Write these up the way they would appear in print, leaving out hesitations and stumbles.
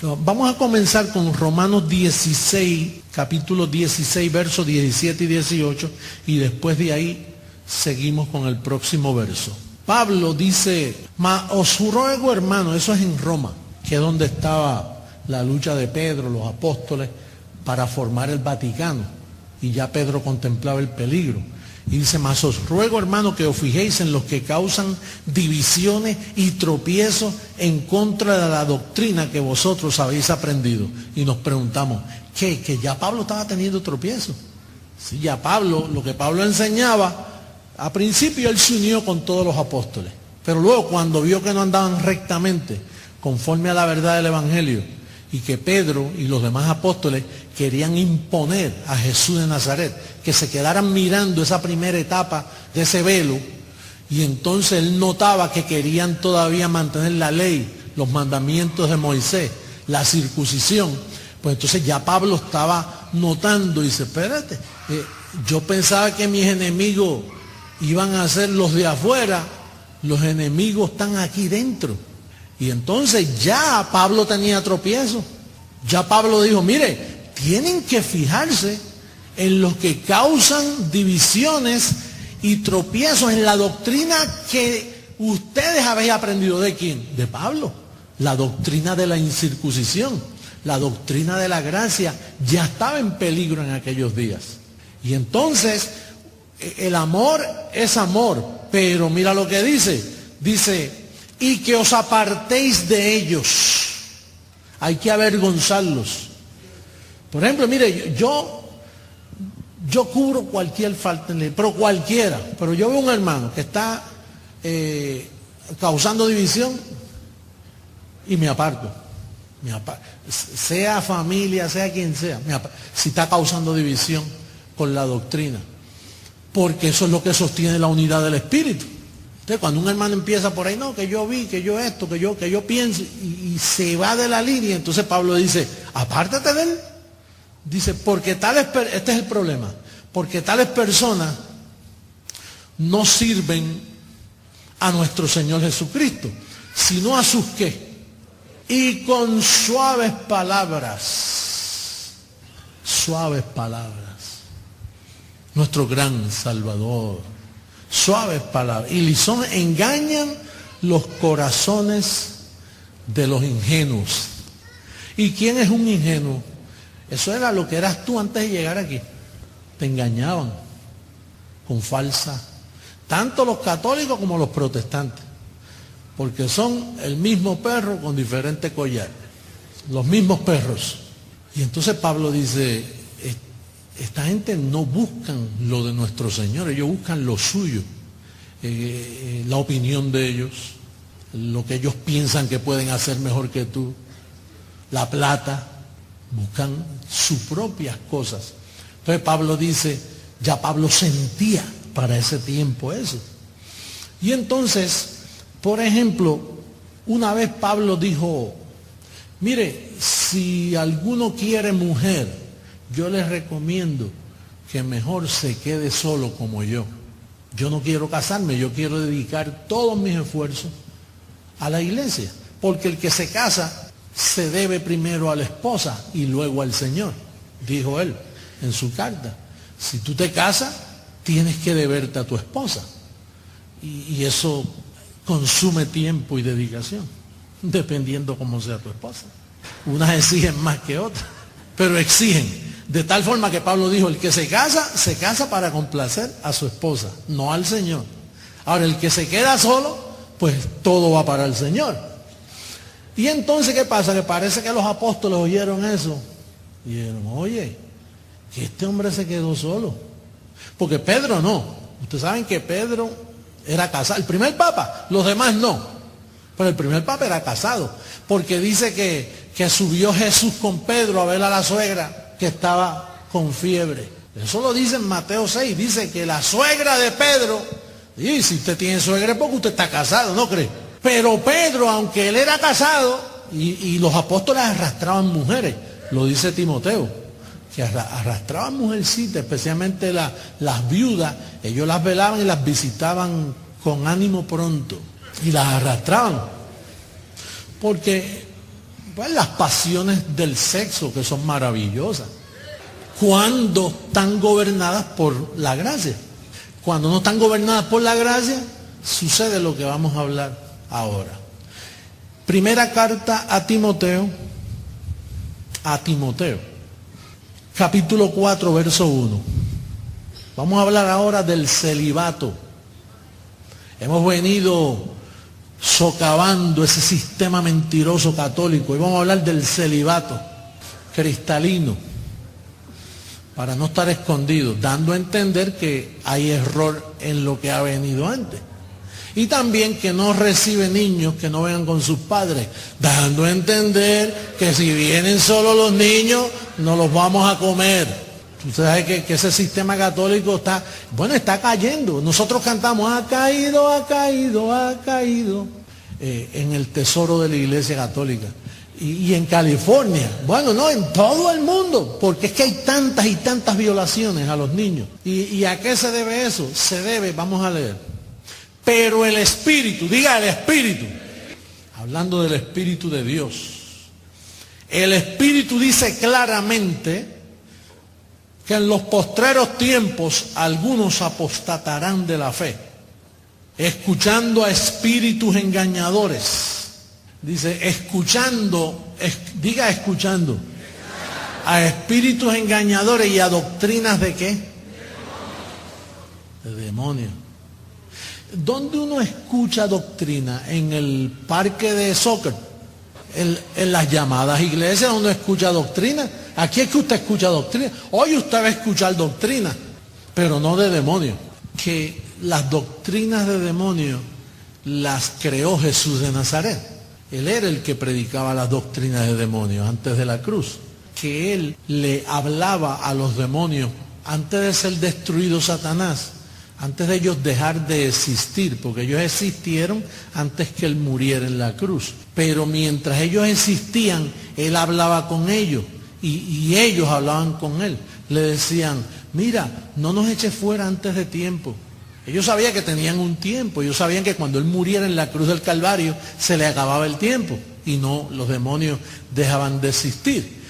Vamos a comenzar con Romanos 16, capítulo 16, versos 17 y 18, y después de ahí seguimos con el próximo verso. Pablo dice, os ruego, hermano, eso es en Roma, que es donde estaba la lucha de Pedro, los apóstoles, para formar el Vaticano, y ya Pedro contemplaba el peligro. Y dice, mas os ruego, hermano, que os fijéis en los que causan divisiones y tropiezos en contra de la doctrina que vosotros habéis aprendido. Y nos preguntamos, ¿qué? Que ya Pablo estaba teniendo tropiezos. Sí, ya Pablo, lo que Pablo enseñaba, a principio él se unió con todos los apóstoles. Pero luego cuando vio que no andaban rectamente, conforme a la verdad del Evangelio, y que Pedro y los demás apóstoles querían imponer a Jesús de Nazaret, que se quedaran mirando esa primera etapa de ese velo, y entonces él notaba que querían todavía mantener la ley, los mandamientos de Moisés, la circuncisión. Pues entonces ya Pablo estaba notando y dice, espérate, yo pensaba que mis enemigos iban a ser los de afuera, los enemigos están aquí dentro. Y entonces ya Pablo tenía tropiezo. Ya Pablo dijo, mire, tienen que fijarse en los que causan divisiones y tropiezos en la doctrina que ustedes habéis aprendido. ¿De quién? De Pablo. La doctrina de la incircuncisión, la doctrina de la gracia, ya estaba en peligro en aquellos días. Y entonces, el amor es amor, pero mira lo que dice, y que os apartéis de ellos. Hay que avergonzarlos. Por ejemplo, mire, yo cubro cualquier falta en ley, pero cualquiera. Pero yo veo un hermano que está causando división y me aparto. Sea familia, sea quien sea, si está causando división con la doctrina. Porque eso es lo que sostiene la unidad del Espíritu. Entonces, cuando un hermano empieza por ahí, no, que yo vi, que yo esto, que yo pienso, y se va de la línea, entonces Pablo dice, apártate de él. Dice, porque este es el problema, porque tales personas no sirven a nuestro Señor Jesucristo, sino a sus ¿qué? Y con suaves palabras, nuestro gran Salvador. Suaves palabras. Y engañan los corazones de los ingenuos. ¿Y quién es un ingenuo? Eso era lo que eras tú antes de llegar aquí. Te engañaban con falsa. Tanto los católicos como los protestantes. Porque son el mismo perro con diferente collar. Los mismos perros. Y entonces Pablo dice, esta gente no buscan lo de nuestro Señor, ellos buscan lo suyo, la opinión de ellos, lo que ellos piensan que pueden hacer mejor que tú, la plata, buscan sus propias cosas. Entonces Pablo dice, ya Pablo sentía para ese tiempo eso. Y entonces, por ejemplo, una vez Pablo dijo, mire, si alguno quiere mujer, yo les recomiendo que mejor se quede solo como yo. Yo no quiero casarme, yo quiero dedicar todos mis esfuerzos a la iglesia. Porque el que se casa se debe primero a la esposa y luego al Señor, dijo él en su carta. Si tú te casas, tienes que deberte a tu esposa. Y eso consume tiempo y dedicación, dependiendo cómo sea tu esposa. Unas exigen más que otras, pero exigen. De tal forma que Pablo dijo, el que se casa para complacer a su esposa, no al Señor. Ahora, el que se queda solo, pues todo va para el Señor. Y entonces, ¿qué pasa? Que parece que los apóstoles oyeron eso. Y dijeron, oye, que este hombre se quedó solo. Porque Pedro no. Ustedes saben que Pedro era casado. El primer papa, los demás no. Pero el primer papa era casado. Porque dice que subió Jesús con Pedro a ver a la suegra que estaba con fiebre. Eso lo dice en Mateo 6, dice que la suegra de Pedro, y si usted tiene suegra es porque usted está casado, ¿no cree? Pero Pedro, aunque él era casado, y los apóstoles arrastraban mujeres, lo dice Timoteo, que arrastraban mujercitas, especialmente las viudas, ellos las velaban y las visitaban con ánimo pronto, y las arrastraban, porque Pues las pasiones del sexo, que son maravillosas, cuando están gobernadas por la gracia. Cuando no están gobernadas por la gracia, sucede lo que vamos a hablar ahora. Primera carta a Timoteo, capítulo 4, verso 1. Vamos a hablar ahora del celibato. Hemos venido socavando ese sistema mentiroso católico y vamos a hablar del celibato cristalino, para no estar escondidos, dando a entender que hay error en lo que ha venido antes. Y también que no recibe niños que no vengan con sus padres, dando a entender que si vienen solo los niños, no los vamos a comer. Usted sabe que ese sistema católico está cayendo. Nosotros cantamos, ha caído, ha caído, ha caído, en el tesoro de la Iglesia Católica. Y en California, bueno, no, en todo el mundo, porque es que hay tantas y tantas violaciones a los niños. ¿Y a qué se debe eso? Se debe, vamos a leer. Pero el Espíritu, diga el Espíritu, hablando del Espíritu de Dios, el Espíritu dice claramente que en los postreros tiempos algunos apostatarán de la fe, escuchando a espíritus engañadores. Dice, diga escuchando, a espíritus engañadores y a doctrinas de ¿qué? De demonios. ¿Dónde uno escucha doctrina? En el parque de soccer, en las llamadas iglesias uno escucha doctrina. Aquí es que usted escucha doctrina. Hoy usted va a escuchar doctrina, pero no de demonios. Que las doctrinas de demonios las creó Jesús de Nazaret. Él era el que predicaba las doctrinas de demonios antes de la cruz. Que él le hablaba a los demonios antes de ser destruido Satanás. Antes de ellos dejar de existir, porque ellos existieron antes que él muriera en la cruz. Pero mientras ellos existían, él hablaba con ellos y ellos hablaban con él. Le decían, mira, no nos eches fuera antes de tiempo. Ellos sabían que tenían un tiempo, ellos sabían que cuando él muriera en la cruz del Calvario se le acababa el tiempo y no, los demonios dejaban de existir.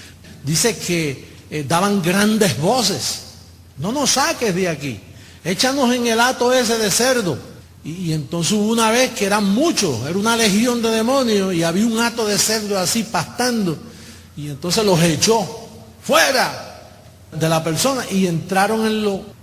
Dice que daban grandes voces, no nos saques de aquí. Échanos en el hato ese de cerdo. Y entonces hubo una vez que eran muchos, era una legión de demonios y había un hato de cerdo así pastando. Y entonces los echó fuera de la persona y entraron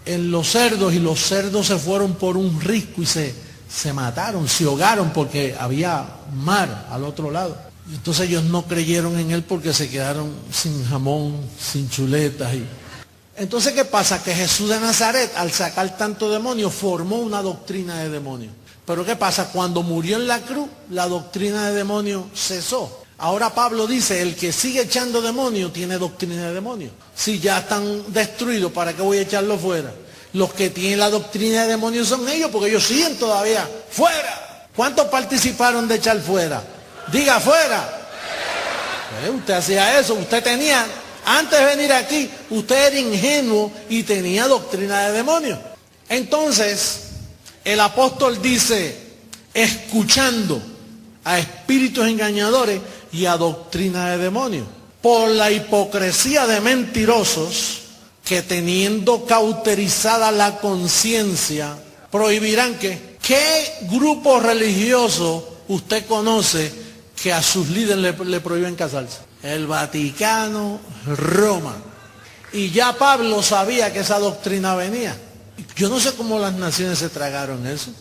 en los cerdos y los cerdos se fueron por un risco y se mataron, se ahogaron porque había mar al otro lado. Y entonces ellos no creyeron en él porque se quedaron sin jamón, sin chuletas y... Entonces, ¿qué pasa? Que Jesús de Nazaret, al sacar tanto demonio, formó una doctrina de demonios. Pero ¿qué pasa? Cuando murió en la cruz, la doctrina de demonios cesó. Ahora Pablo dice, el que sigue echando demonios tiene doctrina de demonios. Si ya están destruidos, ¿para qué voy a echarlo fuera? Los que tienen la doctrina de demonios son ellos, porque ellos siguen todavía fuera. ¿Cuántos participaron de echar fuera? Diga fuera. Usted hacía eso, usted tenía... Antes de venir aquí, usted era ingenuo y tenía doctrina de demonios. Entonces, el apóstol dice, escuchando a espíritus engañadores y a doctrina de demonios, por la hipocresía de mentirosos que teniendo cauterizada la conciencia, prohibirán que, ¿qué grupo religioso usted conoce que a sus líderes le prohíben casarse? El Vaticano, Roma. Y ya Pablo sabía que esa doctrina venía. Yo no sé cómo las naciones se tragaron eso.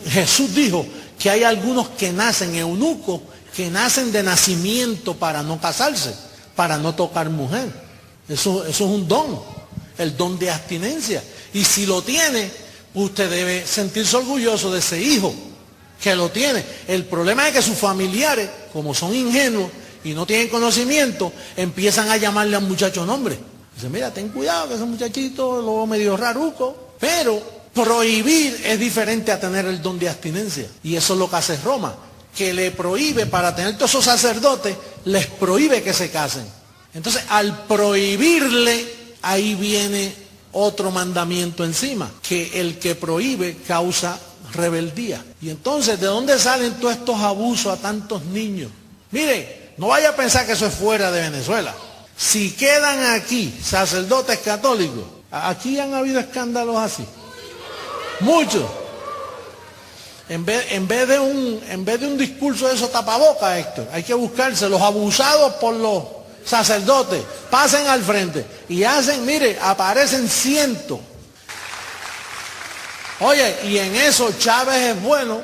Jesús dijo que hay algunos que nacen eunucos, que nacen de nacimiento para no casarse, para no tocar mujer. Eso es un don, el don de abstinencia. Y si lo tiene, usted debe sentirse orgulloso de ese hijo que lo tiene. El problema es que sus familiares, como son ingenuos, y no tienen conocimiento, empiezan a llamarle al muchacho nombre. Dicen, mira, ten cuidado que ese muchachito lo medio raruco. Pero prohibir es diferente a tener el don de abstinencia. Y eso es lo que hace Roma, que le prohíbe, para tener todos esos sacerdotes, les prohíbe que se casen. Entonces, al prohibirle, ahí viene otro mandamiento encima, que el que prohíbe causa rebeldía. Y entonces, ¿de dónde salen todos estos abusos a tantos niños? Mire, no vaya a pensar que eso es fuera de Venezuela. Si quedan aquí sacerdotes católicos, aquí han habido escándalos así. Muchos. En vez de un discurso de esos tapabocas, Héctor, hay que buscarse los abusados por los sacerdotes. Pasen al frente y hacen, mire, aparecen cientos. Oye, y en eso Chávez es bueno.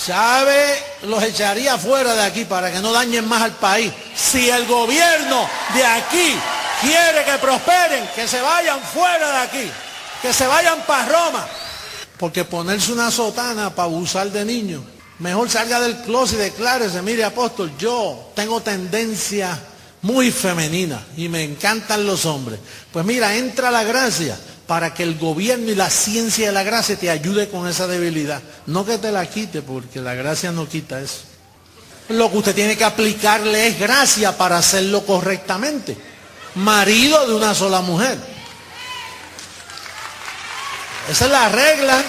Chávez los echaría fuera de aquí para que no dañen más al país. Si el gobierno de aquí quiere que prosperen, que se vayan fuera de aquí, que se vayan para Roma. Porque ponerse una sotana para abusar de niños, mejor salga del closet y declárese, mire apóstol, yo tengo tendencia muy femenina y me encantan los hombres. Pues mira, entra la gracia para que el gobierno y la ciencia de la gracia te ayude con esa debilidad. No que te la quite, porque la gracia no quita eso. Lo que usted tiene que aplicarle es gracia para hacerlo correctamente. Marido de una sola mujer. Esa es la regla.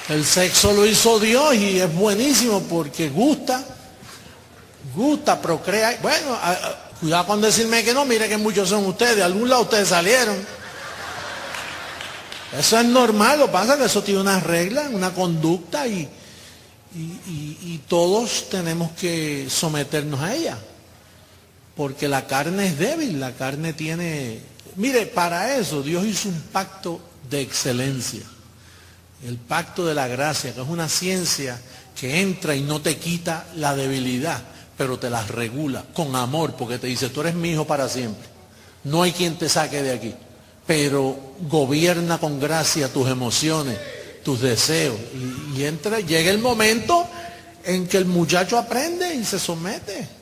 El sexo lo hizo Dios y es buenísimo porque gusta, procrea. Bueno, cuidado con decirme que no, mire que muchos son ustedes, de algún lado ustedes salieron. Eso es normal, lo que pasa es que eso tiene una regla, una conducta y todos tenemos que someternos a ella. Porque la carne es débil, la carne tiene... Mire, para eso Dios hizo un pacto de excelencia. El pacto de la gracia, que es una ciencia que entra y no te quita la debilidad, pero te la regula con amor, porque te dice, tú eres mi hijo para siempre. No hay quien te saque de aquí. Pero gobierna con gracia tus emociones, tus deseos. Y llega el momento en que el muchacho aprende y se somete.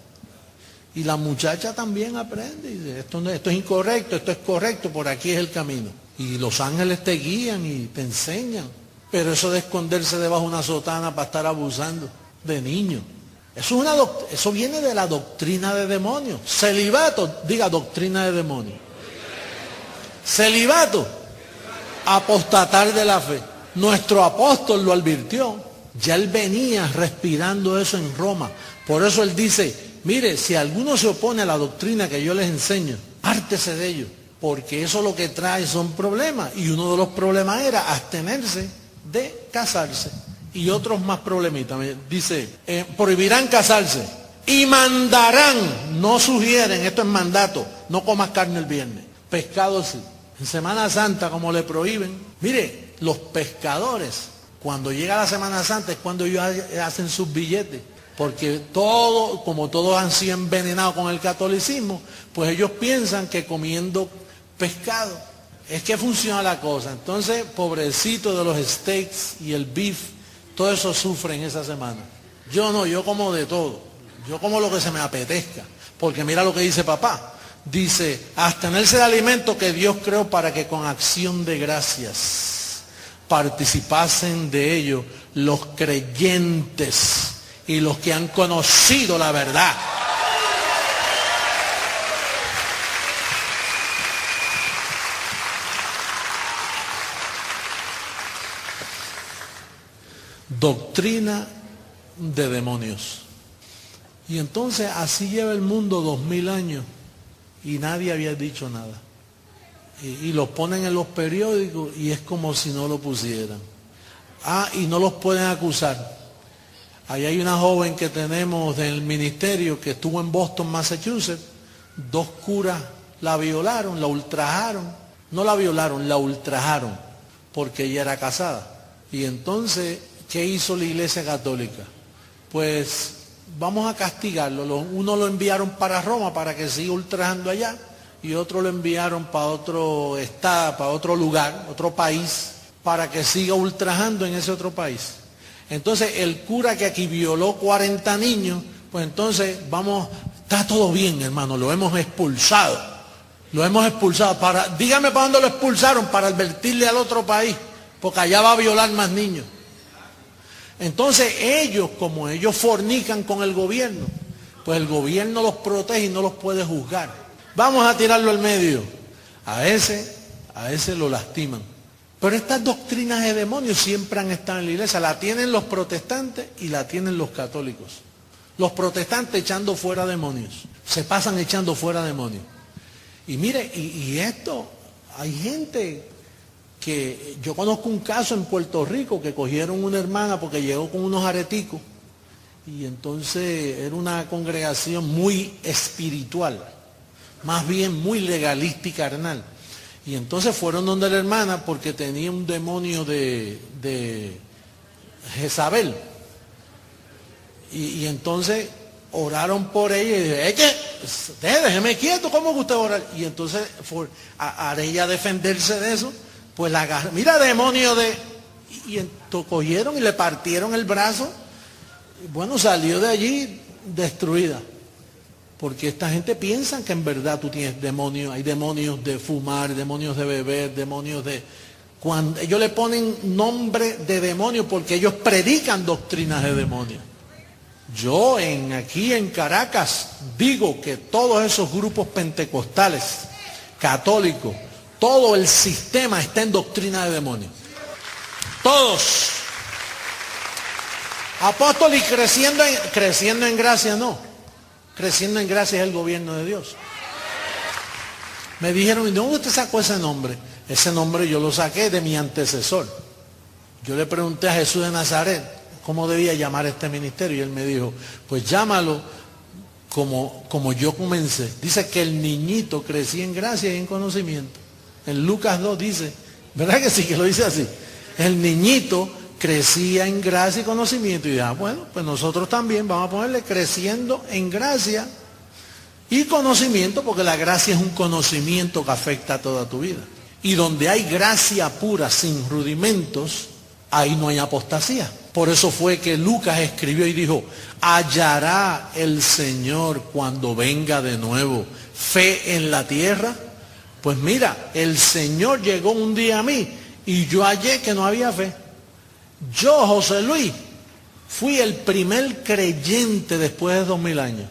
Y la muchacha también aprende y dice, esto es incorrecto, esto es correcto, por aquí es el camino. Y los ángeles te guían y te enseñan. Pero eso de esconderse debajo de una sotana para estar abusando de niños, eso viene de la doctrina de demonios. Celibato, diga doctrina de demonios. Celibato, apostatar de la fe. Nuestro apóstol lo advirtió. Ya él venía respirando eso en Roma. Por eso él dice, mire, si alguno se opone a la doctrina que yo les enseño, pártese de ello, porque eso lo que trae son problemas. Y uno de los problemas era abstenerse de casarse. Y otros más problemitas. Dice, prohibirán casarse y mandarán, no sugieren, esto es mandato, no comas carne el viernes. Pescado sí. En Semana Santa, como le prohíben, mire, los pescadores, cuando llega la Semana Santa es cuando ellos hacen sus billetes. Porque como todos han sido envenenados con el catolicismo, pues ellos piensan que comiendo pescado es que funciona la cosa. Entonces, pobrecito de los steaks y el beef, todo eso sufren esa semana. Yo no, yo como de todo. Yo como lo que se me apetezca. Porque mira lo que dice papá. Dice, abstenerse de alimentos que Dios creó para que con acción de gracias participasen de ello los creyentes y los que han conocido la verdad. Doctrina de demonios. Y entonces así lleva el mundo 2000 años y nadie había dicho nada. Y los ponen en los periódicos y es como si no lo pusieran. Y no los pueden acusar. Ahí hay una joven que tenemos del ministerio que estuvo en Boston, Massachusetts. 2 curas la violaron, la ultrajaron. No la violaron, la ultrajaron porque ella era casada. Y entonces, ¿qué hizo la Iglesia Católica? Pues vamos a castigarlo. Uno lo enviaron para Roma para que siga ultrajando allá y otro lo enviaron para otro estado, para otro lugar, otro país, para que siga ultrajando en ese otro país. Entonces el cura que aquí violó 40 niños, pues entonces está todo bien, hermano, lo hemos expulsado. Lo hemos expulsado. Dígame para dónde lo expulsaron, para advertirle al otro país, porque allá va a violar más niños. Entonces ellos, como ellos fornican con el gobierno, pues el gobierno los protege y no los puede juzgar. Vamos a tirarlo al medio. A ese lo lastiman. Pero estas doctrinas de demonios siempre han estado en la iglesia. La tienen los protestantes y la tienen los católicos. Los protestantes echando fuera demonios. Se pasan echando fuera demonios. Y mire, y esto, hay gente que, yo conozco un caso en Puerto Rico que cogieron una hermana porque llegó con unos areticos. Y entonces era una congregación muy espiritual. Más bien muy legalista y carnal. Y entonces fueron donde la hermana porque tenía un demonio de Jezabel. Y entonces oraron por ella y dijeron, déjeme quieto, ¿cómo que usted orar? Y entonces a ella defenderse de eso, pues la agarró, mira demonio de... Y entonces cogieron y le partieron el brazo. Y bueno, salió de allí destruida. Porque esta gente piensa que en verdad tú tienes demonios, hay demonios de fumar, demonios de beber, demonios de... Cuando ellos le ponen nombre de demonio porque ellos predican doctrinas de demonios. Yo aquí en Caracas digo que todos esos grupos pentecostales, católicos, todo el sistema está en doctrina de demonios. Todos. Apóstol, y creciendo en gracia no. Creciendo en gracia es el gobierno de Dios. Me dijeron, ¿y de dónde usted sacó ese nombre? Ese nombre yo lo saqué de mi antecesor. Yo le pregunté a Jesús de Nazaret cómo debía llamar este ministerio y él me dijo, pues llámalo como yo comencé. Dice que el niñito crecía en gracia y en conocimiento. En Lucas 2 dice, ¿verdad que sí que lo dice así? El niñito crecía en gracia y conocimiento. Y bueno, pues nosotros también vamos a ponerle creciendo en gracia y conocimiento, porque la gracia es un conocimiento que afecta a toda tu vida. Y donde hay gracia pura, sin rudimentos, ahí no hay apostasía. Por eso fue que Lucas escribió y dijo, ¿hallará el Señor cuando venga de nuevo fe en la tierra? Pues mira, el Señor llegó un día a mí y yo hallé que no había fe. Yo, José Luis, fui el primer creyente después de 2000 años.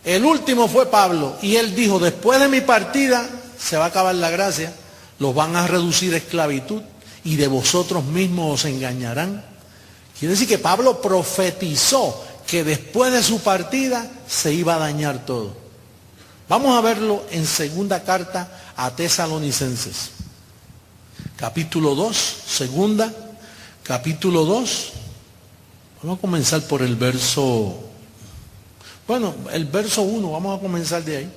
El último fue Pablo y él dijo, después de mi partida se va a acabar la gracia, los van a reducir a esclavitud y de vosotros mismos os engañarán. Quiere decir que Pablo profetizó que después de su partida se iba a dañar todo. Vamos a verlo en segunda carta a Tesalonicenses. Capítulo 2, segunda. Capítulo 2, vamos a comenzar por el verso, el verso 1, vamos a comenzar de ahí.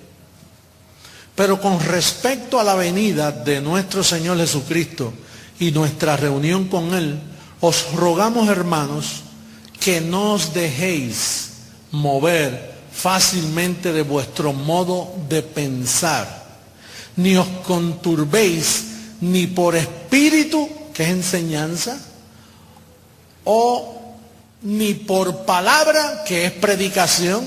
Pero con respecto a la venida de nuestro Señor Jesucristo y nuestra reunión con Él, os rogamos, hermanos, que no os dejéis mover fácilmente de vuestro modo de pensar, ni os conturbéis ni por espíritu, que es enseñanza, o ni por palabra, que es predicación,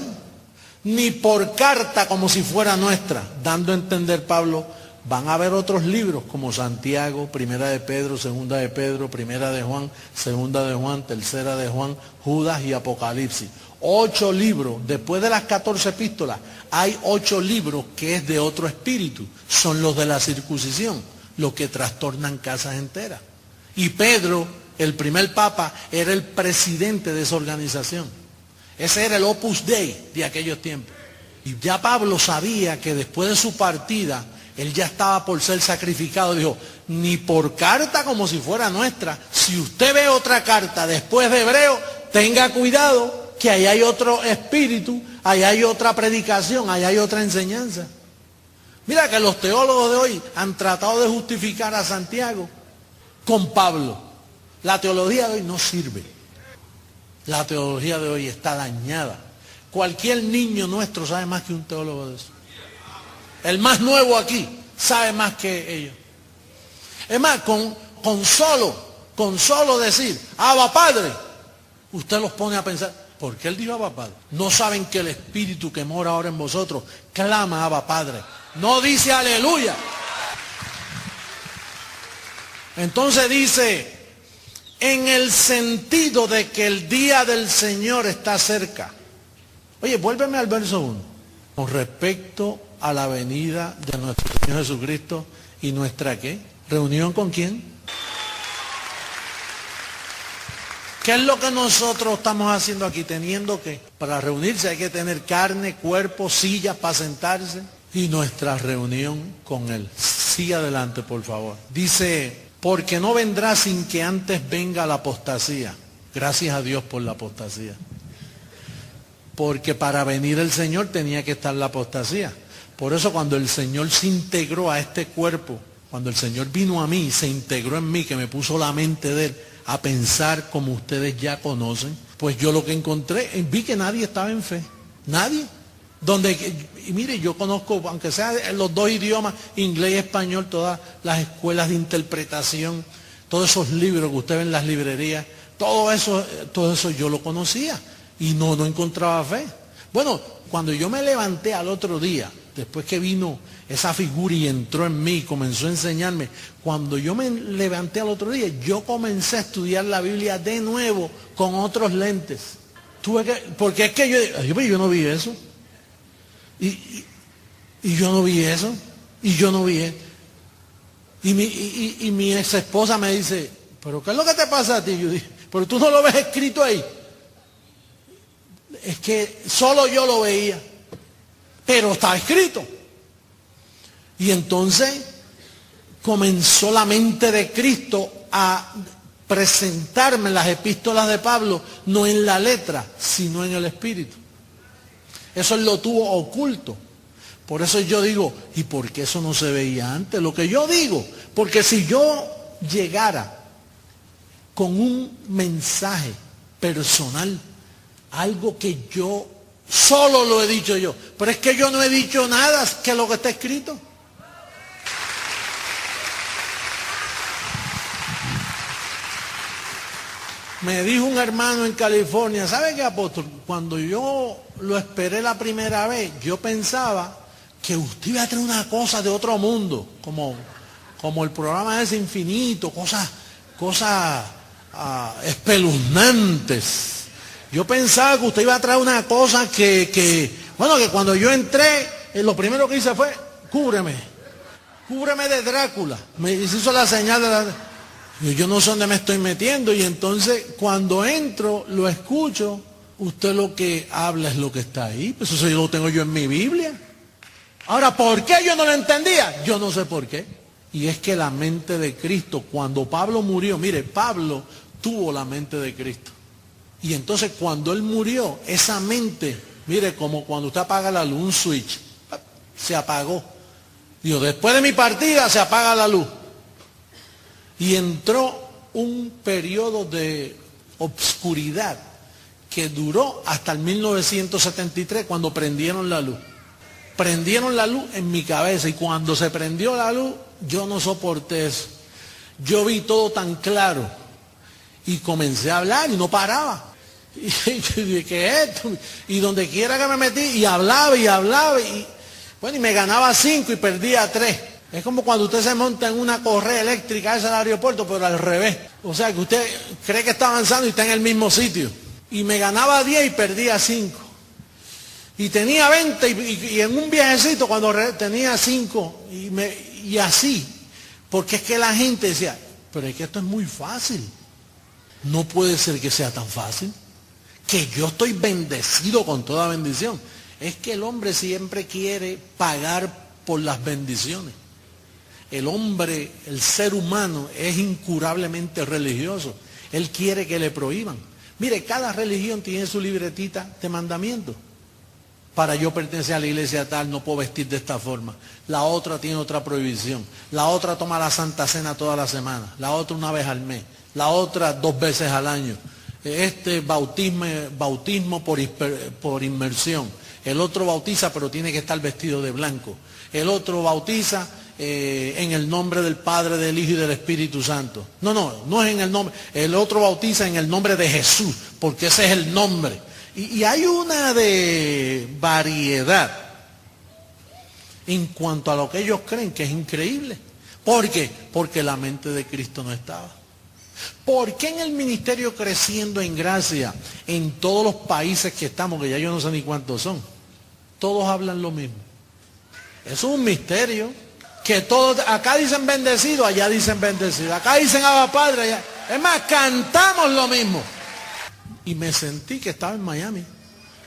ni por carta como si fuera nuestra, dando a entender Pablo, van a haber otros libros como Santiago, Primera de Pedro, Segunda de Pedro, Primera de Juan, Segunda de Juan, Tercera de Juan, Judas y Apocalipsis. 8 libros, después de las 14 epístolas, hay 8 libros que es de otro espíritu, son los de la circuncisión, los que trastornan casas enteras. Y Pedro, el primer papa, era el presidente de esa organización. Ese era el Opus Dei de aquellos tiempos. Y ya Pablo sabía que después de su partida, él ya estaba por ser sacrificado. Dijo, ni por carta como si fuera nuestra. Si usted ve otra carta después de Hebreo, tenga cuidado que ahí hay otro espíritu, ahí hay otra predicación, ahí hay otra enseñanza. Mira que los teólogos de hoy han tratado de justificar a Santiago con Pablo. La teología de hoy no sirve. La teología de hoy está dañada. Cualquier niño nuestro sabe más que un teólogo de eso. El más nuevo aquí sabe más que ellos. Es más, con solo decir, Abba Padre, usted los pone a pensar, ¿por qué él dijo Abba Padre? No saben que el Espíritu que mora ahora en vosotros clama Abba Padre. No dice aleluya. Entonces dice, en el sentido de que el día del Señor está cerca. Oye, vuélveme al verso 1. Con respecto a la venida de nuestro Señor Jesucristo y nuestra ¿qué? ¿Reunión con quién? ¿Qué es lo que nosotros estamos haciendo aquí? Teniendo que, para reunirse hay que tener carne, cuerpo, sillas para sentarse. Y nuestra reunión con Él. Sigue adelante, por favor. Dice, porque no vendrá sin que antes venga la apostasía. Gracias a Dios por la apostasía. Porque para venir el Señor tenía que estar la apostasía. Por eso cuando el Señor se integró a este cuerpo, cuando el Señor vino a mí, se integró en mí, que me puso la mente de Él a pensar como ustedes ya conocen, pues yo lo que encontré, vi que nadie estaba en fe. Nadie. Y mire, yo conozco, aunque sea en los dos idiomas, inglés y español, todas las escuelas de interpretación, todos esos libros que usted ve en las librerías, todo eso yo lo conocía y no encontraba fe. Bueno, cuando yo me levanté al otro día, después que vino esa figura y entró en mí y comenzó a enseñarme, cuando yo me levanté al otro día, yo comencé a estudiar la Biblia de nuevo con otros lentes. Porque es que yo no vi eso. Y yo no vi eso, y yo no vi eso. Y mi ex esposa me dice, ¿pero qué es lo que te pasa a ti? Yo dije, pero tú no lo ves escrito ahí. Es que solo yo lo veía, pero está escrito. Y entonces comenzó la mente de Cristo a presentarme las epístolas de Pablo, no en la letra, sino en el espíritu. Eso él lo tuvo oculto. Por eso yo digo, ¿y por qué eso no se veía antes? Lo que yo digo, porque si yo llegara con un mensaje personal, algo que yo solo lo he dicho yo, pero es que yo no he dicho nada que lo que está escrito. Me dijo un hermano en California, ¿sabe qué, apóstol? Cuando yo lo esperé la primera vez, yo pensaba que usted iba a traer una cosa de otro mundo, como el programa ese infinito, cosas espeluznantes. Yo pensaba que usted iba a traer una cosa que cuando yo entré, lo primero que hice fue, cúbreme de Drácula. Me hizo la señal de la... Yo no sé dónde me estoy metiendo, y entonces cuando entro, lo escucho, usted lo que habla es lo que está ahí, pues eso lo tengo yo en mi Biblia. Ahora, ¿por qué yo no lo entendía? Yo no sé por qué. Y es que la mente de Cristo, cuando Pablo murió, mire, Pablo tuvo la mente de Cristo. Y entonces cuando él murió, esa mente, mire, como cuando usted apaga la luz, un switch, se apagó. Digo, después de mi partida se apaga la luz. Y entró un periodo de obscuridad que duró hasta el 1973, cuando prendieron la luz. Prendieron la luz en mi cabeza, y cuando se prendió la luz, yo no soporté eso. Yo vi todo tan claro y comencé a hablar y no paraba. Y yo dije, ¿qué es esto? Y donde quiera que me metí, y hablaba, y me ganaba 5 y perdía 3. Es como cuando usted se monta en una correa eléctrica esa al aeropuerto, pero al revés. O sea, que usted cree que está avanzando y está en el mismo sitio. Y me ganaba 10 y perdía 5. Y tenía 20 y en un viajecito cuando tenía 5 y así. Porque es que la gente decía, pero es que esto es muy fácil. No puede ser que sea tan fácil. Que yo estoy bendecido con toda bendición. Es que el hombre siempre quiere pagar por las bendiciones. El hombre, el ser humano, es incurablemente religioso. Él quiere que le prohíban. Mire, cada religión tiene su libretita de mandamientos. Para yo pertenecer a la iglesia tal, no puedo vestir de esta forma. La otra tiene otra prohibición. La otra toma la Santa Cena toda la semana. La otra una vez al mes. La otra 2 veces al año. Bautismo por inmersión. El otro bautiza, pero tiene que estar vestido de blanco. El otro bautiza en el nombre del Padre, del Hijo y del Espíritu Santo. No es en el nombre. El otro bautiza en el nombre de Jesús, porque ese es el nombre. Y hay una de variedad en cuanto a lo que ellos creen, que es increíble. ¿Por qué? Porque la mente de Cristo no estaba. ¿Por qué en el ministerio Creciendo en Gracia, en todos los países que estamos, que ya yo no sé ni cuántos son, todos hablan lo mismo? Eso es un misterio. Que todos, acá dicen bendecido, allá dicen bendecido. Acá dicen Abba Padre, allá. Es más, cantamos lo mismo. Y me sentí que estaba en Miami,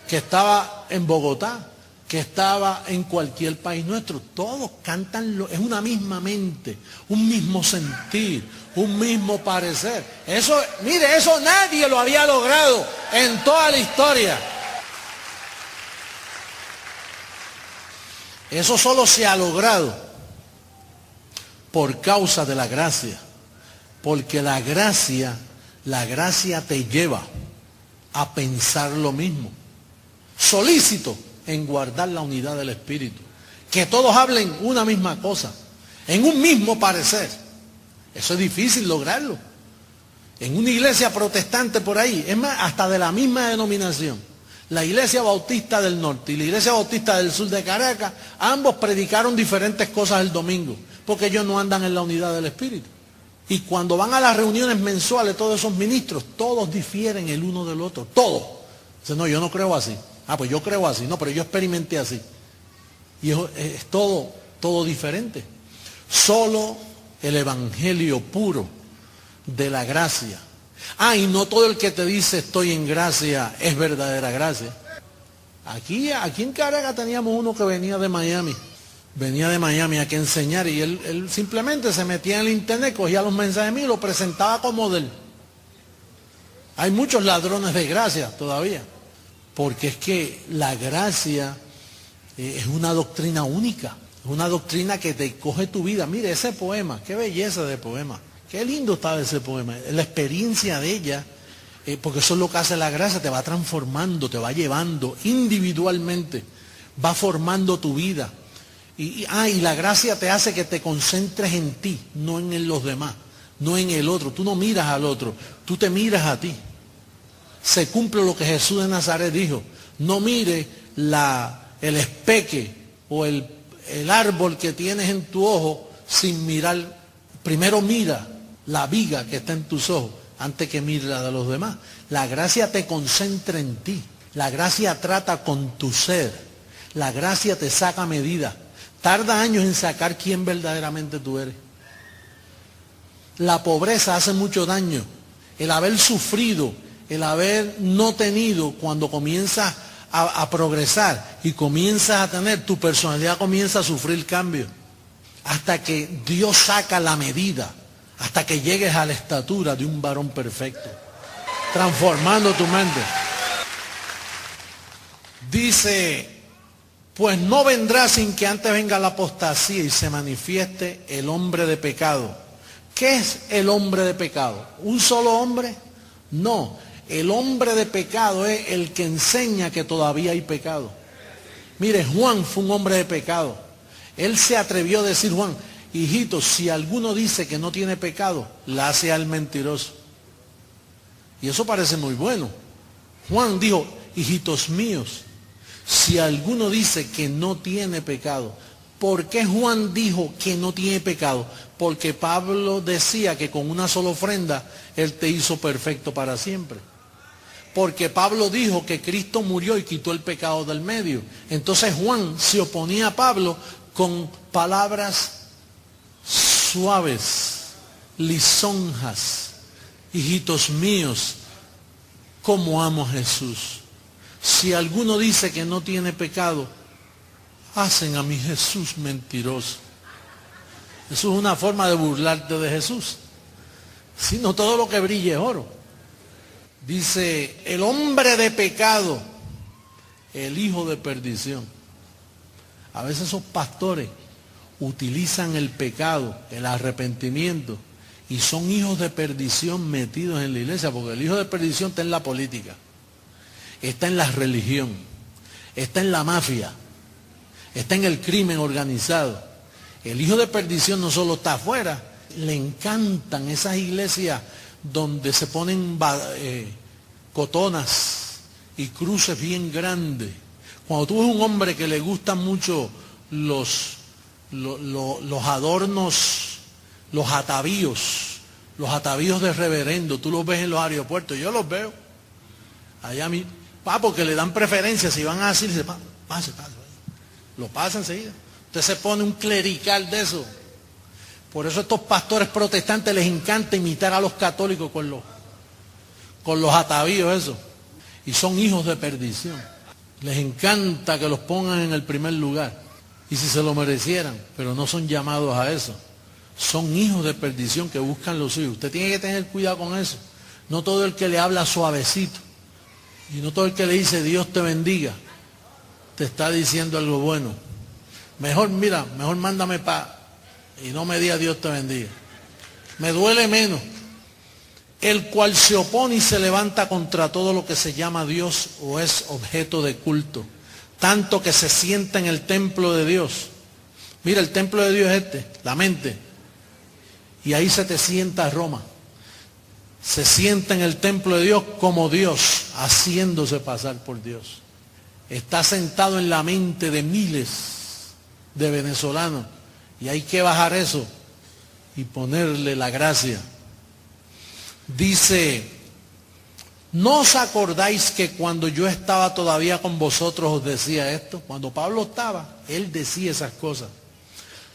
que estaba en Bogotá, que estaba en cualquier país nuestro. Todos cantan, es una misma mente, un mismo sentir, un mismo parecer. Eso, mire, eso nadie lo había logrado en toda la historia. Eso solo se ha logrado por causa de la gracia. Porque la gracia te lleva a pensar lo mismo. Solícito en guardar la unidad del Espíritu. Que todos hablen una misma cosa, en un mismo parecer. Eso es difícil lograrlo. En una iglesia protestante por ahí, es más, hasta de la misma denominación, la Iglesia Bautista del Norte y la Iglesia Bautista del Sur de Caracas, ambos predicaron diferentes cosas el domingo, porque ellos no andan en la unidad del Espíritu. Y cuando van a las reuniones mensuales, todos esos ministros, todos difieren el uno del otro, todos. Dicen, no, yo no creo así. Ah, pues yo creo así. No, pero yo experimenté así. Y es todo diferente. Solo el evangelio puro de la gracia. Ah, y no todo el que te dice estoy en gracia es verdadera gracia. Aquí en Caracas teníamos uno que venía de Miami. Venía de Miami a que enseñar y él simplemente se metía en el internet, cogía los mensajes míos y lo presentaba como de él. Hay muchos ladrones de gracia todavía. Porque es que la gracia es una doctrina única, es una doctrina que te coge tu vida. Mire ese poema, qué belleza de poema, qué lindo estaba ese poema, la experiencia de ella, porque eso es lo que hace la gracia, te va transformando, te va llevando individualmente, va formando tu vida. Y la gracia te hace que te concentres en ti, no en los demás, no en el otro. Tú no miras al otro, tú te miras a ti. Se cumple lo que Jesús de Nazaret dijo. No mire el espeque o el árbol que tienes en tu ojo sin mirar. Primero mira la viga que está en tus ojos antes que mire la de los demás. La gracia te concentra en ti. La gracia trata con tu ser. La gracia te saca medida. Tarda años en sacar quién verdaderamente tú eres. La pobreza hace mucho daño. El haber sufrido, el haber no tenido, cuando comienzas a progresar y comienzas a tener, tu personalidad comienza a sufrir cambio. Hasta que Dios saca la medida, hasta que llegues a la estatura de un varón perfecto, transformando tu mente. Dice, pues no vendrá sin que antes venga la apostasía y se manifieste el hombre de pecado. ¿Qué es el hombre de pecado? ¿Un solo hombre? No. El hombre de pecado es el que enseña que todavía hay pecado. Mire, Juan fue un hombre de pecado. Él se atrevió a decir, Juan, hijito, si alguno dice que no tiene pecado, la hace al mentiroso. Y eso parece muy bueno. Juan dijo, hijitos míos, si alguno dice que no tiene pecado. ¿Por qué Juan dijo que no tiene pecado? Porque Pablo decía que con una sola ofrenda Él te hizo perfecto para siempre. Porque Pablo dijo que Cristo murió y quitó el pecado del medio. Entonces Juan se oponía a Pablo con palabras suaves, lisonjas. Hijitos míos, cómo amo a Jesús. Si alguno dice que no tiene pecado, hacen a mi Jesús mentiroso. Eso es una forma de burlarte de Jesús. Si no todo lo que brille es oro. Dice, el hombre de pecado, el hijo de perdición. A veces esos pastores utilizan el pecado, el arrepentimiento, y son hijos de perdición metidos en la iglesia, porque el hijo de perdición está en la política, está en la religión, está en la mafia, está en el crimen organizado. El hijo de perdición no solo está afuera, le encantan esas iglesias donde se ponen cotonas y cruces bien grandes. Cuando tú ves un hombre que le gustan mucho los adornos, los atavíos de reverendo, tú los ves en los aeropuertos, yo los veo. Allá a mí, porque le dan preferencia, si van a decir, pase, lo pasa enseguida. Usted se pone un clerical de eso. Por eso a estos pastores protestantes les encanta imitar a los católicos con los atavíos, eso. y son hijos de perdición. Les encanta que los pongan en el primer lugar, y si se lo merecieran, pero no son llamados a eso. Son hijos de perdición que buscan los suyos. Usted tiene que tener cuidado con eso. No todo el que le habla suavecito, y no todo el que le dice Dios te bendiga, te está diciendo algo bueno. Mejor, mira, mejor mándame paz y no me diga Dios te bendiga. Me duele menos. El cual se opone y se levanta contra todo lo que se llama Dios o es objeto de culto, tanto que se sienta en el templo de Dios. Mira, el templo de Dios es la mente. Y ahí se te sienta Roma. Se sienta en el templo de Dios como Dios, haciéndose pasar por Dios. Está sentado en la mente de miles de venezolanos. Y hay que bajar eso y ponerle la gracia. Dice, ¿no os acordáis que cuando yo estaba todavía con vosotros os decía esto? Cuando Pablo estaba, él decía esas cosas.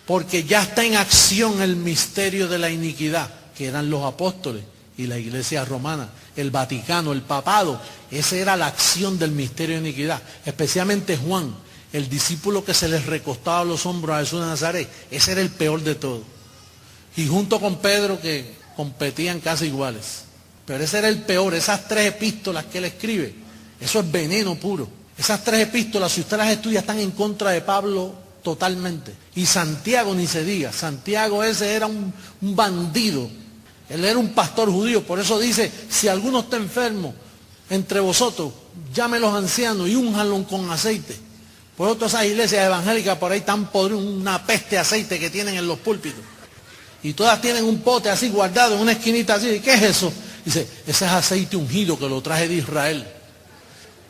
Porque ya está en acción el misterio de la iniquidad, que eran los apóstoles y la iglesia romana, el Vaticano, el papado. Esa era la acción del misterio de iniquidad. Especialmente Juan, el discípulo que se les recostaba a los hombros a Jesús de Nazaret. Ese era el peor de todos. Y junto con Pedro, que competían casi iguales. Pero ese era el peor. Esas 3 epístolas que él escribe, eso es veneno puro. Esas 3 epístolas, si usted las estudia, están en contra de Pablo totalmente. Y Santiago ni se diga. Santiago ese era un bandido. Él era un pastor judío. Por eso dice, si alguno está enfermo entre vosotros, llame a los ancianos y únjanlo con aceite. Por eso todas esas iglesias evangélicas por ahí están podridas, una peste de aceite que tienen en los púlpitos. Y todas tienen un pote así guardado en una esquinita así. ¿Qué es eso? Dice, ese es aceite ungido que lo traje de Israel.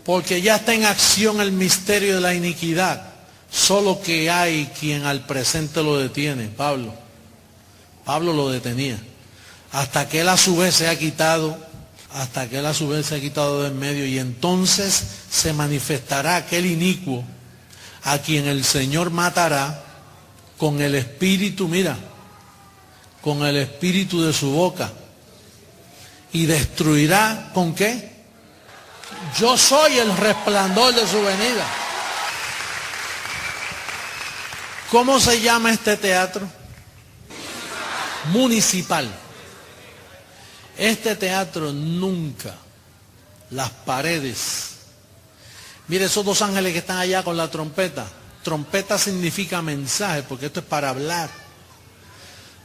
Porque ya está en acción el misterio de la iniquidad. Solo que hay quien al presente lo detiene. Pablo lo detenía. Hasta que él a su vez se ha quitado de en medio. Y entonces se manifestará aquel inicuo a quien el Señor matará con el espíritu, mira, con el espíritu de su boca. Y destruirá, ¿con qué? Yo soy el resplandor de su venida. ¿Cómo se llama este teatro? Municipal. Este teatro nunca, las paredes. Mire esos 2 ángeles que están allá con la trompeta. Trompeta significa mensaje, porque esto es para hablar.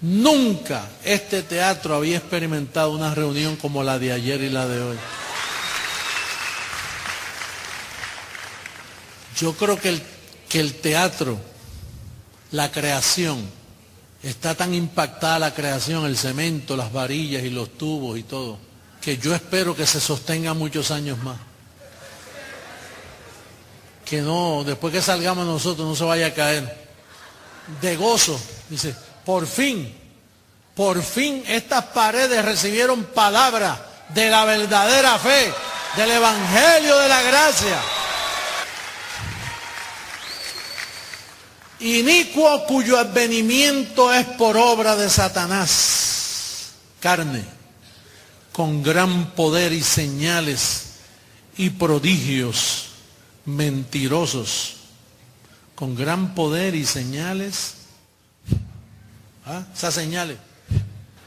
Nunca este teatro había experimentado una reunión como la de ayer y la de hoy. Yo creo que el teatro, la creación, está tan impactada la creación, el cemento, las varillas y los tubos y todo, que yo espero que se sostenga muchos años más. Que no, después que salgamos nosotros, no se vaya a caer. De gozo, dice, por fin estas paredes recibieron palabra de la verdadera fe, del evangelio de la gracia. Inicuo cuyo advenimiento es por obra de Satanás, carne, con gran poder y señales y prodigios mentirosos, con gran poder y señales, esas señales,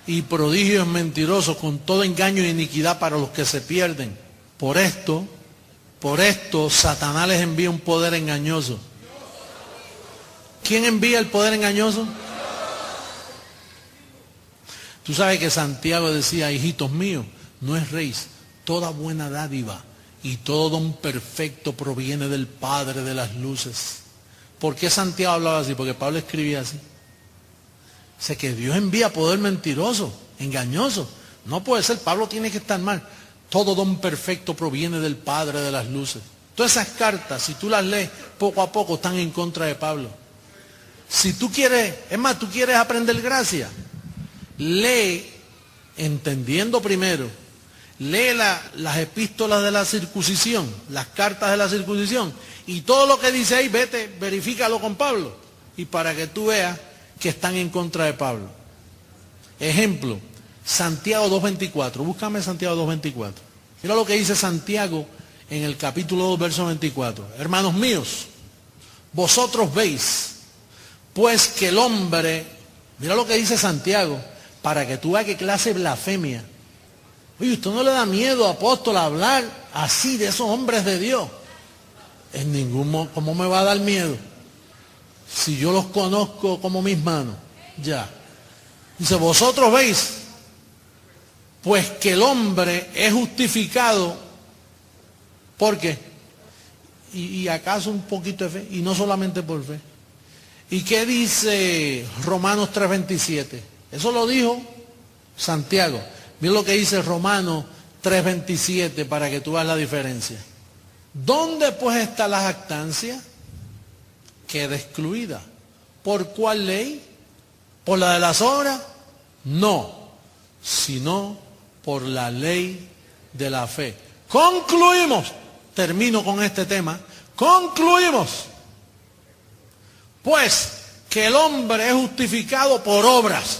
y prodigios mentirosos, con todo engaño y iniquidad para los que se pierden. Por esto, Satanás les envía un poder engañoso. ¿Quién envía el poder engañoso? Tú sabes que Santiago decía, hijitos míos, no erréis, toda buena dádiva y todo don perfecto proviene del Padre de las luces. ¿Por qué Santiago hablaba así? Porque Pablo escribía así. Dice que Dios envía poder mentiroso, engañoso. No puede ser, Pablo tiene que estar mal. Todo don perfecto proviene del Padre de las luces. Todas esas cartas, si tú las lees poco a poco, están en contra de Pablo. Si tú quieres, es más, tú quieres aprender gracia, lee, entendiendo primero, lee las epístolas de la circuncisión, las cartas de la circuncisión, y todo lo que dice ahí, vete, verifícalo con Pablo, y para que tú veas que están en contra de Pablo. Ejemplo, Santiago 2.24, búscame Santiago 2.24. Mira lo que dice Santiago en el capítulo 2, verso 24. Hermanos míos, vosotros veis, pues que el hombre, mira lo que dice Santiago, para que tú veas qué clase de blasfemia. Oye, ¿usted no le da miedo, apóstol, a hablar así de esos hombres de Dios? En ningún modo, ¿cómo me va a dar miedo? Si yo los conozco como mis manos, ya. Dice, vosotros veis, pues que el hombre es justificado, ¿por qué? Y acaso un poquito de fe, y no solamente por fe. ¿Y qué dice Romanos 3:27? Eso lo dijo Santiago. Mira lo que dice Romanos 3:27 para que tú veas la diferencia. ¿Dónde pues está la jactancia? Queda excluida. ¿Por cuál ley? ¿Por la de las obras? No, sino por la ley de la fe. Concluimos, termino con este tema, concluimos, pues que el hombre es justificado por obras.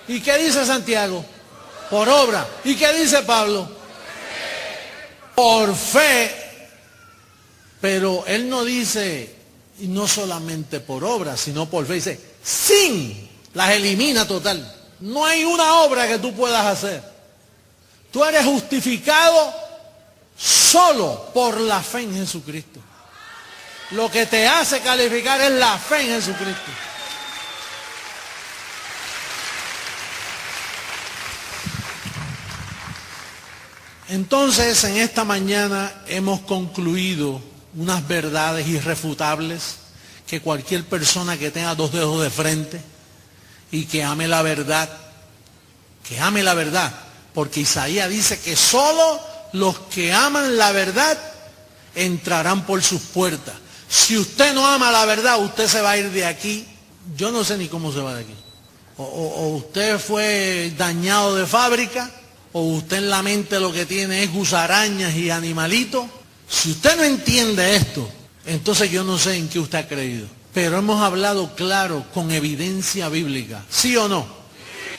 ¿Y qué dice Santiago? Por obra. ¿Y qué dice Pablo? Por fe. Pero él no dice, y no solamente por obra, sino por fe. Dice, sin, las elimina total. No hay una obra que tú puedas hacer. Tú eres justificado solo por la fe en Jesucristo. Lo que te hace calificar es la fe en Jesucristo. Entonces, en esta mañana hemos concluido unas verdades irrefutables que cualquier persona que tenga dos dedos de frente y que ame la verdad, porque Isaías dice que solo los que aman la verdad entrarán por sus puertas. Si usted no ama la verdad, usted se va a ir de aquí, yo no sé ni cómo se va de aquí. O usted fue dañado de fábrica, o usted en la mente lo que tiene es gusarañas y animalitos. Si usted no entiende esto, entonces yo no sé en qué usted ha creído. Pero hemos hablado claro, con evidencia bíblica, ¿sí o no?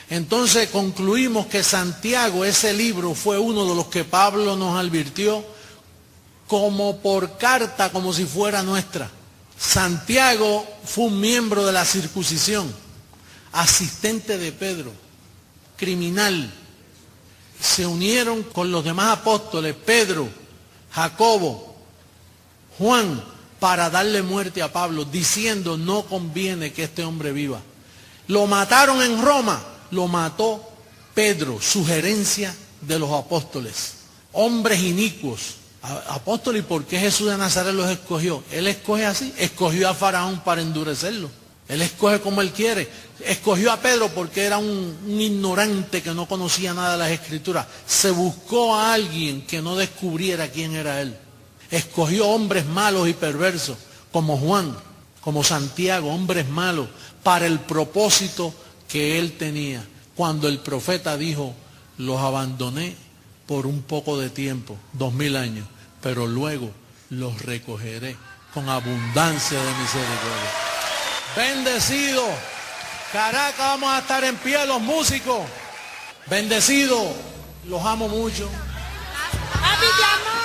Entonces concluimos que Santiago, ese libro, fue uno de los que Pablo nos advirtió como por carta, como si fuera nuestra. Santiago fue un miembro de la circuncisión, asistente de Pedro, criminal. Se unieron con los demás apóstoles, Pedro, Jacobo, Juan, para darle muerte a Pablo, diciendo, no conviene que este hombre viva. Lo mataron en Roma, lo mató Pedro, sugerencia de los apóstoles. Hombres inicuos. Apóstoles, ¿y por qué Jesús de Nazaret los escogió? Él escoge así, escogió a Faraón para endurecerlo. Él escoge como él quiere. Escogió a Pedro porque era un ignorante que no conocía nada de las Escrituras. Se buscó a alguien que no descubriera quién era él. Escogió hombres malos y perversos, como Juan, como Santiago, hombres malos, para el propósito que él tenía. Cuando el profeta dijo, los abandoné por un poco de tiempo, 2000 años, pero luego los recogeré con abundancia de misericordia. Bendecido. Caracas, vamos a estar en pie los músicos. Bendecido. Los amo mucho. Papi, te amo.